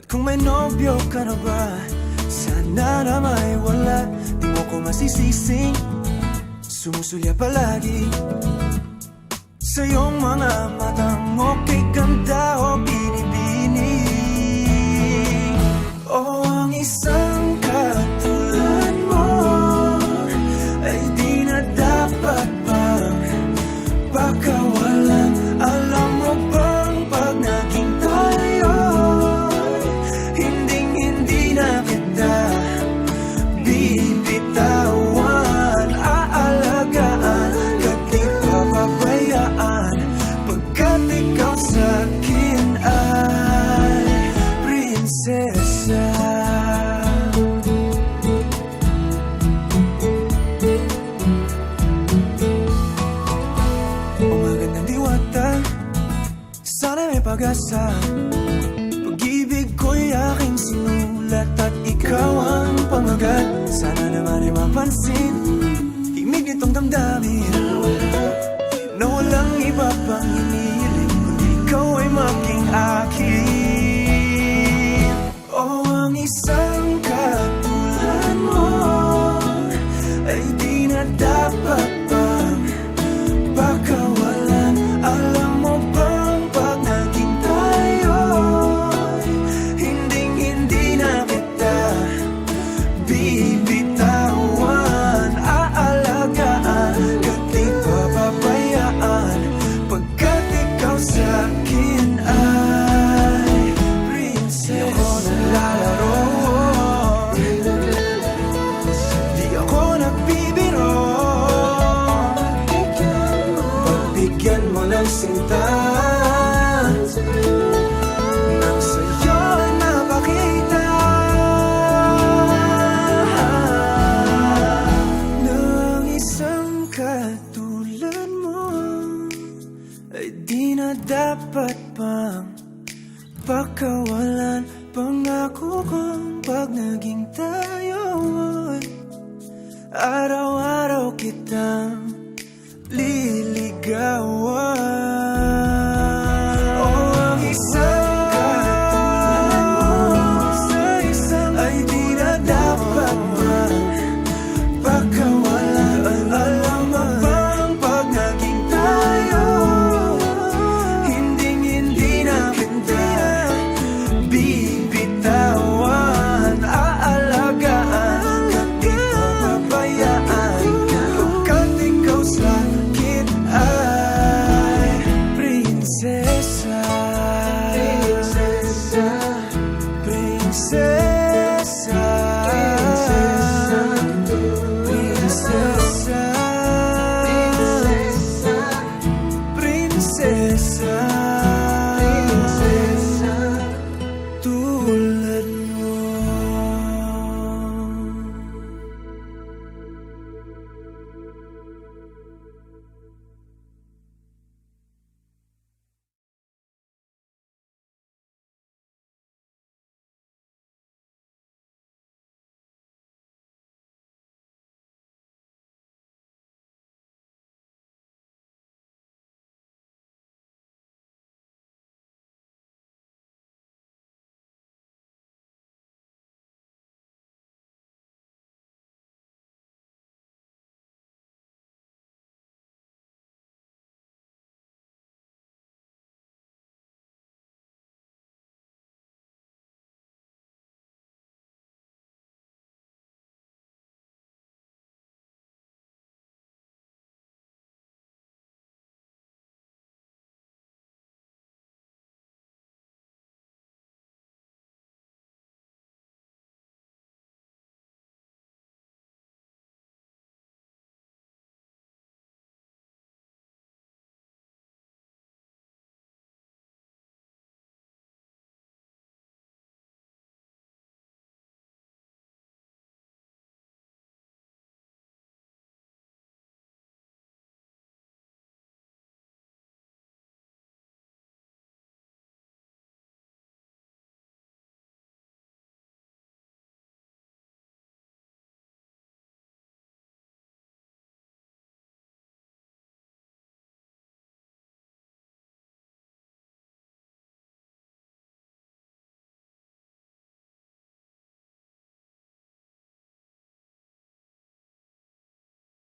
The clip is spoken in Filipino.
Kung may nobyo ka na ba, sana na may wala. Di mo ko masisising sumusulya palagi sa iyong mga matang okay ganda o binibini. O ang isang katulad mo ay di na dapat pang pakawalan. Alam mo bang pag naging tayo, hindi na kita bibitawan. Aalagaan ka't di papabayaan, pagkat ikaw sa'kin ay prinsesa. Umagat ng diwata, sana may pag-asa. Pag-ibig ko'y aking sinulat at ikaw ang pamagat. Sana naman ay mapansin himig nitong damdamin na walang iba pang hinihiling kundi ikaw ay maging akin. O ang isang katulad mo ay di na dapat pang pakawalan. Alam mo bang pag naging tayo, hindi na kita bibitawan. Aalagaan ka't di papabayaan, pagkat ikaw sa'kin ay prinsesa. Di ako naglalaro, di ako nagbibiro. Pagbigyan mo ng sinta, nang sa'yo napakita ng isang katulad mo ay di na dapat pang pakawalan. Pangako kong pag naging tayo, araw-araw kitang liligawan. O ang isang katulad mo ay di na dapat pang pakawalan. Alam mo bang pag naging tayo, hindi na kita bibitawan. Aalagaan ka't di papabayaan, pagkat ikaw sa'kin ay prinsesa. Prinsesa, prinsesa, prinsesa, prinsesa tulad mo.